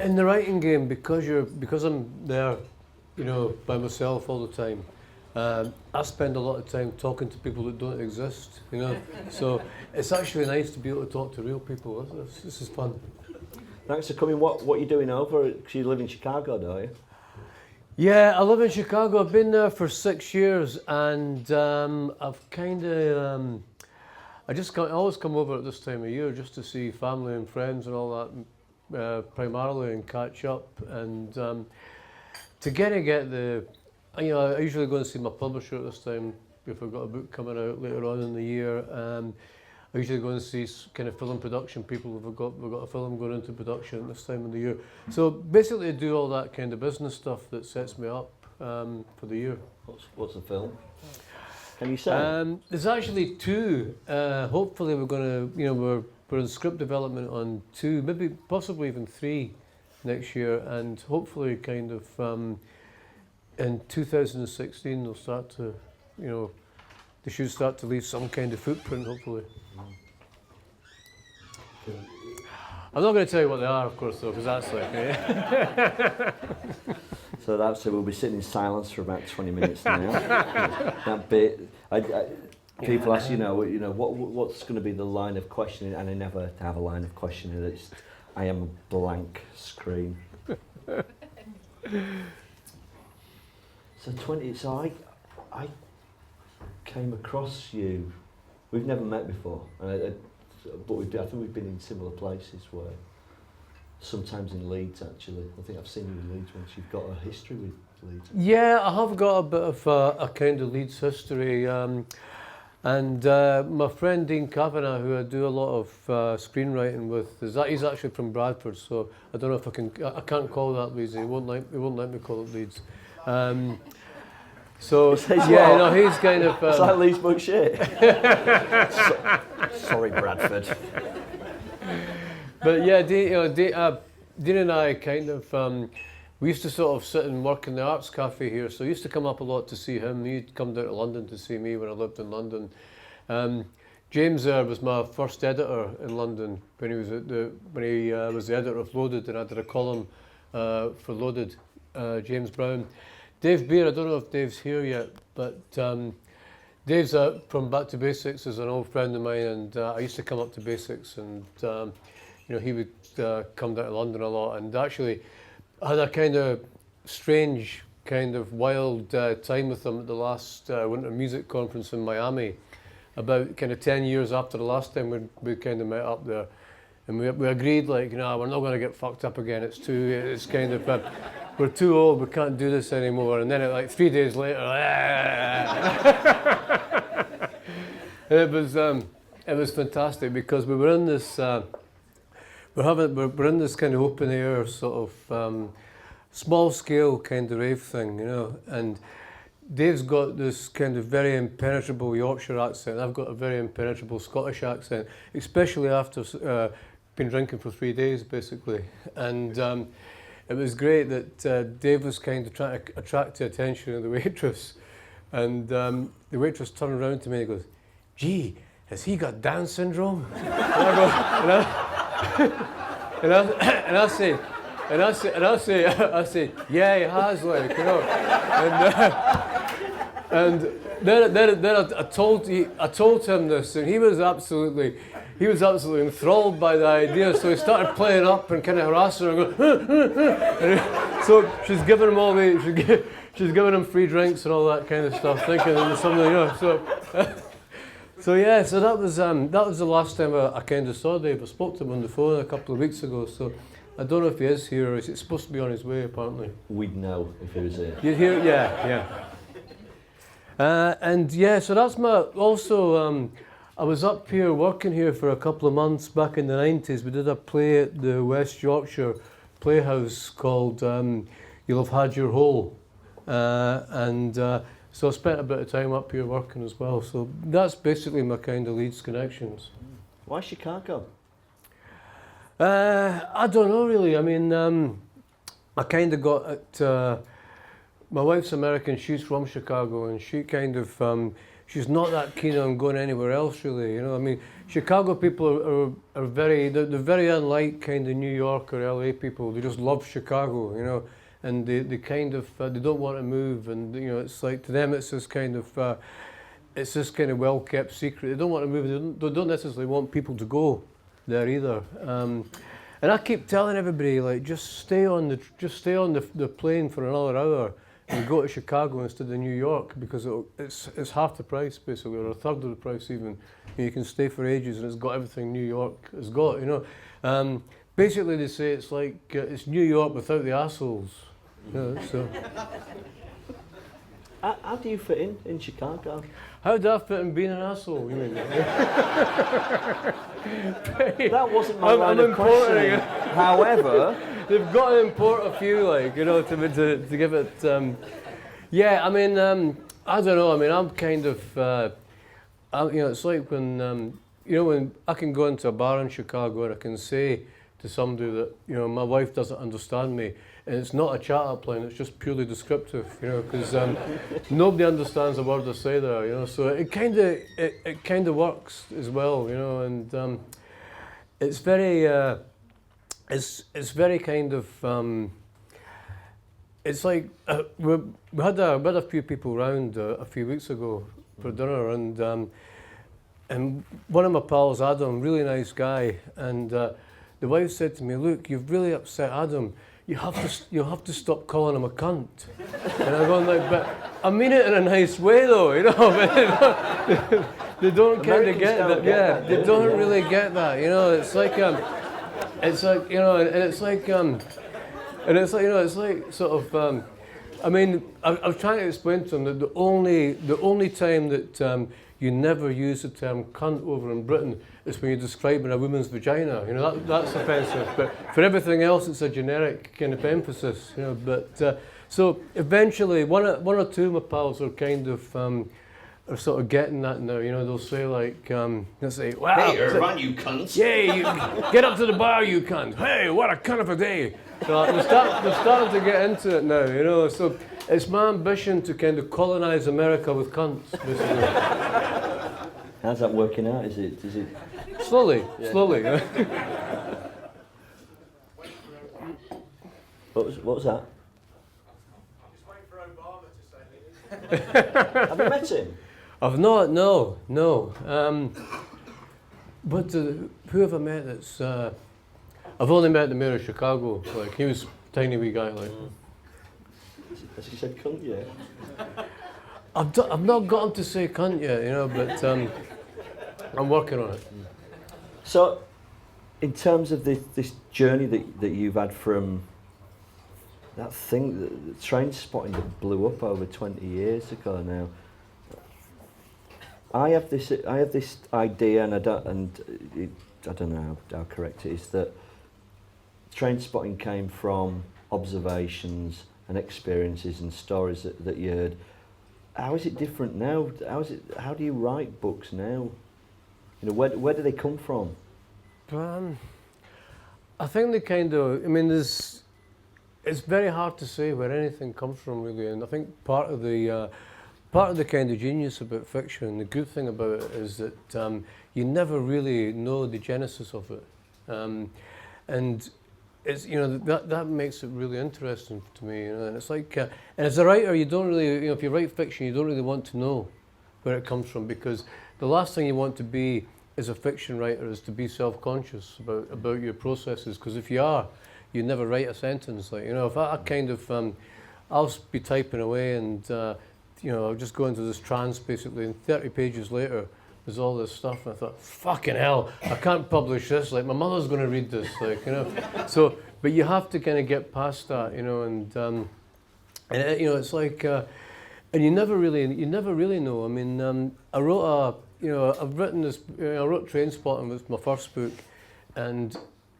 in the writing game, because I'm there, you know, by myself all the time. I spend a lot of time talking to people that don't exist, you know. So it's actually nice to be able to talk to real people. This is fun. Thanks for coming. What are you doing over? Because you live in Chicago, don't you? Yeah, I live in Chicago. I've been there for 6 years, and I've kind of I always come over at this time of year just to see family and friends and all that, primarily, and catch up, and to get the, you know, I usually go and see my publisher at this time if I've got a book coming out later on in the year. I usually go and see kind of film production people if we've got a film going into production at this time of the year. So basically, I do all that kind of business stuff that sets me up for the year. What's the film? Can you say? There's actually two. Hopefully, we're going to, you know, we're in script development on two, maybe possibly even three next year, and hopefully, kind of in 2016, they'll start to, you know, they should start to leave some kind of footprint, hopefully. I'm not going to tell you what they are, of course, though, because that's like. So that's it. We'll be sitting in silence for about 20 minutes now. That bit. People ask, you know, what's going to be the line of questioning, and I never have a line of questioning. It's, I am a blank screen. So I came across you. We've never met before, but I think we've been in similar places where. Sometimes in Leeds, actually. I think I've seen you in Leeds once. You've got a history with Leeds. Yeah, I have got a bit of a kind of Leeds history. And my friend Dean Kavanagh, who I do a lot of screenwriting with, he's actually from Bradford, so I don't know if I can't call that Leeds. He won't let me call it Leeds. So yeah, no, he's kind of. It's like Leeds bullshit. Sorry, Bradford. But yeah, Dean and I kind of, we used to sort of sit and work in the arts cafe here, so I used to come up a lot to see him. He'd come down to London to see me when I lived in London. James there was my first editor in London when he was the editor of Loaded, and I did a column for Loaded, James Brown. Dave Beer, I don't know if Dave's here yet, but Dave's from Back to Basics, is an old friend of mine, and I used to come up to Basics, and you know, he would come down to London a lot, and actually I had a kind of strange, kind of wild time with him at the last Winter Music Conference in Miami, about kind of 10 years after the last time we kind of met up there, and we agreed, like, you know, we're not going to get fucked up again. It's kind of we're too old. We can't do this anymore. And then like 3 days later, it was fantastic because we were in this. We're in this kind of open air sort of small scale kind of rave thing, you know, and Dave's got this kind of very impenetrable Yorkshire accent. I've got a very impenetrable Scottish accent, especially after been drinking for 3 days, basically. And it was great that Dave was kind of trying to attract the attention of the waitress, and the waitress turned around to me and goes, "Gee, has he got Down syndrome?" And I say, yeah, he has, like, you know. And then I told him this, and he was absolutely enthralled by the idea. So he started playing up and kind of harassing her, and going, so she's giving him she's giving him free drinks and all that kind of stuff, thinking it was something, you know. So yeah, so that was the last time I kind of saw Dave. I spoke to him on the phone a couple of weeks ago. So I don't know if he is here, or is he supposed to be on his way, apparently. We'd know if he was here. You'd hear, yeah. And yeah, so that's also, I was up here working here for a couple of months back in the 90s. We did a play at the West Yorkshire Playhouse called You'll Have Had Your Hole. So I spent a bit of time up here working as well. So that's basically my kind of Leeds connections. Why Chicago? I don't know really. I mean, I kind of got it. My wife's American. She's from Chicago, and she kind of she's not that keen on going anywhere else, really. You know, I mean, Chicago people are very, they're very unlike kind of New York or LA people. They just love Chicago, you know, and they kind of, they don't want to move, and you know, it's like, to them it's this kind of, well-kept secret. They don't want to move. They don't necessarily want people to go there either. And I keep telling everybody, like, just stay on the plane for another hour and go to Chicago instead of New York, because it's half the price basically, or a third of the price even. You can stay for ages, and it's got everything New York has got. You know, basically they say it's like it's New York without the assholes. You know, so. How do you fit in Chicago? How do I fit in being an asshole? You mean? That wasn't my line of questioning. However, they've got to import a few, like, you know, to give it. Yeah, I mean, I don't know. I mean, I'm kind of, you know, it's like when, you know, when I can go into a bar in Chicago and I can say to somebody that, you know, my wife doesn't understand me, and it's not a chat-up line, it's just purely descriptive, you know, because nobody understands a word I say there, you know, so it kind of works as well, you know, and it's very, it's very kind of, it's like, we had a few people round a few weeks ago for dinner, and one of my pals, Adam, really nice guy, and the wife said to me, "Look, you've really upset Adam. You have to stop calling him a cunt." And I'm going like, "But I mean it in a nice way, though, you know." But they don't kind of get that. Yeah, they don't really get that. You know, it's like you know, and it's like you know, it's like sort of. I mean, I was trying to explain to them that the only time that you never use the term cunt over in Britain is when you're describing a woman's vagina. You know, that's offensive. But for everything else, it's a generic kind of emphasis. You know, but so eventually, one or two of my pals are kind of are sort of getting that now. You know, they'll say like, they'll say, "Wow, hey, Irvine, you cunts! Yeah, you get up to the bar, you cunt! Hey, what a cunt of a day!" So they're starting to get into it now. You know, so it's my ambition to kind of colonise America with cunts, basically. How's that working out? Is it? Slowly. What was that? Just waiting for Obama to say it. Have you met him? I've not, no. But who have I met that's... I've only met the mayor of Chicago. Like, he was a tiny wee guy, like. Has he said cunt yet? I've not got him to say cunt yet, you know, but I'm working on it. So, in terms of this journey that you've had from that thing, the Trainspotting that blew up over 20 years ago now, I have this idea, and I don't know how correct it is, that Trainspotting came from observations and experiences and stories that you heard. How is it different now? How do you write books now? You know, where do they come from? I think they kind of, I mean, it's very hard to say where anything comes from, really, and I think part of the kind of genius about fiction, the good thing about it is that you never really know the genesis of it, and it's, you know, that makes it really interesting to me, you know. And it's like, and as a writer, you don't really, you know, if you write fiction, you don't really want to know where it comes from, because the last thing you want to be as a fiction writer is to be self-conscious about your processes, because if you are, you never write a sentence. Like, you know, if I kind of, I'll be typing away and, you know, I'll just go into this trance basically, and 30 pages later, there's all this stuff, and I thought, fucking hell, I can't publish this, like, my mother's going to read this, like, you know. So, but you have to kind of get past that, you know, and you know, it's like, and you never really know. I mean, I wrote I've written this, you know, I wrote Trainspotting, was my first book, and,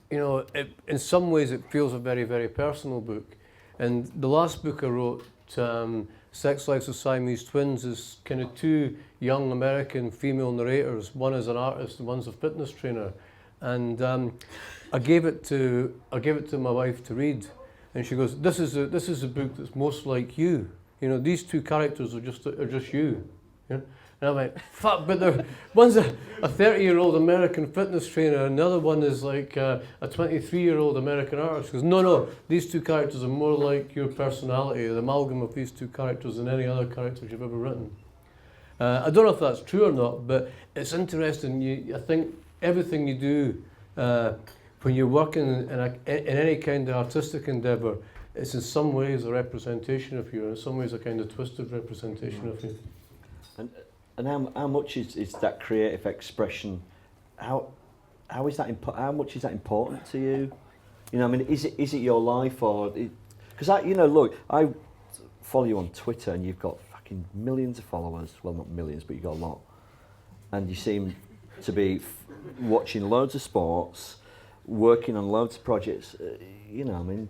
you know, in some ways it feels a very, very personal book. And the last book I wrote, Sex Lives of Siamese Twins, is kind of two young American female narrators. One is an artist and one's a fitness trainer. And I gave it to my wife to read, and she goes, "This is a book that's most like you. You know, these two characters are just you." You know? And I went, fuck, but one's a 30-year-old American fitness trainer and the other one is like a 23-year-old American artist. He goes, no, these two characters are more like your personality, the amalgam of these two characters than any other characters you've ever written. I don't know if that's true or not, but it's interesting. I think everything you do when you're working in any kind of artistic endeavour, it's in some ways a representation of you, in some ways a kind of twisted representation of you. And how much is that creative expression? How is that? How much is that important to you? You know, I mean, is it your life or? Because look, I follow you on Twitter and you've got fucking millions of followers. Well, not millions, but you've got a lot. And you seem to be watching loads of sports, working on loads of projects. You know, I mean.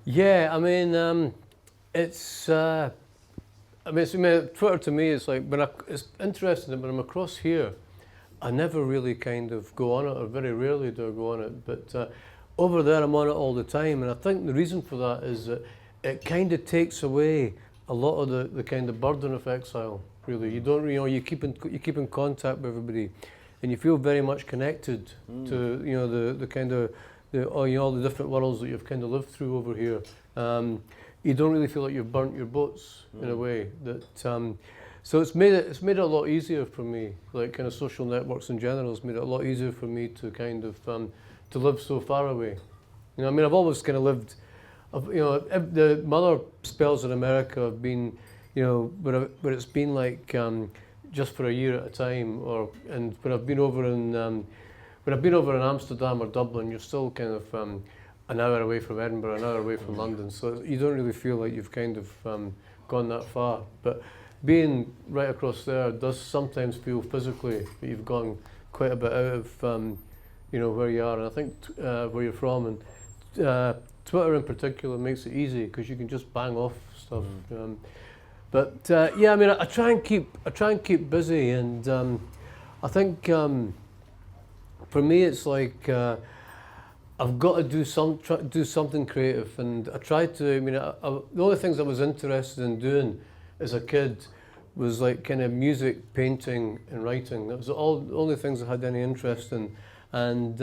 Yeah, I mean, it's. Twitter to me is like it's interesting. When I'm across here, I never really kind of go on it, or very rarely do I go on it. But over there, I'm on it all the time, and I think the reason for that is that it kind of takes away a lot of the kind of burden of exile. Really, you don't, you keep in contact with everybody, and you feel very much connected to the kind of all the different worlds that you've kind of lived through over here. You don't really feel like you've burnt your boats in a way that. So it's made it a lot easier for me. Like kind of social networks in general has made it a lot easier for me to kind of to live so far away. You know, I mean, I've always kind of lived. My other spells in America have been, where it's been like just for a year at a time, and when I've been over in Amsterdam or Dublin, you're still kind of an hour away from Edinburgh, an hour away from London, so you don't really feel like you've kind of gone that far. But being right across there does sometimes feel physically that you've gone quite a bit out of where you are, and I think where you're from, and Twitter in particular makes it easy because you can just bang off stuff. I mean, I try and keep busy, and I think for me it's like I've got to do something creative, and I try to. I mean, the only things I was interested in doing as a kid was like kind of music, painting, and writing. That was the only things I had any interest in, and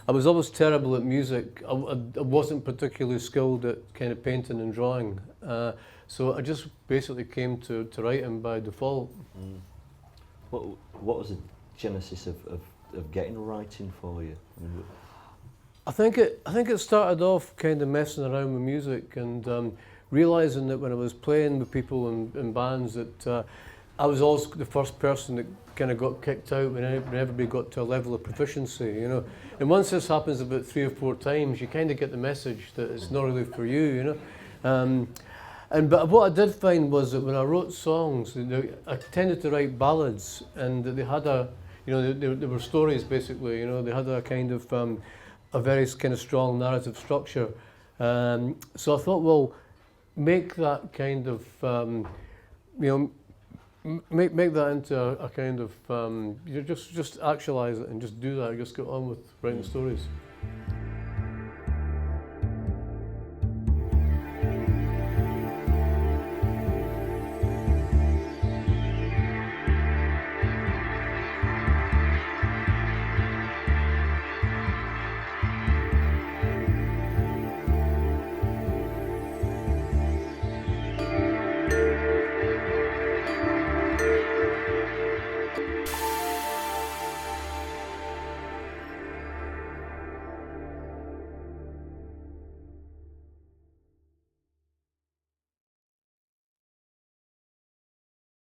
I was always terrible at music. I wasn't particularly skilled at kind of painting and drawing, so I just basically came to writing by default. What was the genesis of getting writing for you? I mean, I think it started off kind of messing around with music and realising that when I was playing with people in bands that I was always the first person that kind of got kicked out when everybody got to a level of proficiency, And once this happens about 3 or 4 times, you kind of get the message that it's not really for you, But what I did find was that when I wrote songs, I tended to write ballads, and they had they were stories basically, They had a kind of a very kind of strong narrative structure. So I thought, well, make that kind of make that into a kind of just actualize it and just do that. Just get on with writing stories.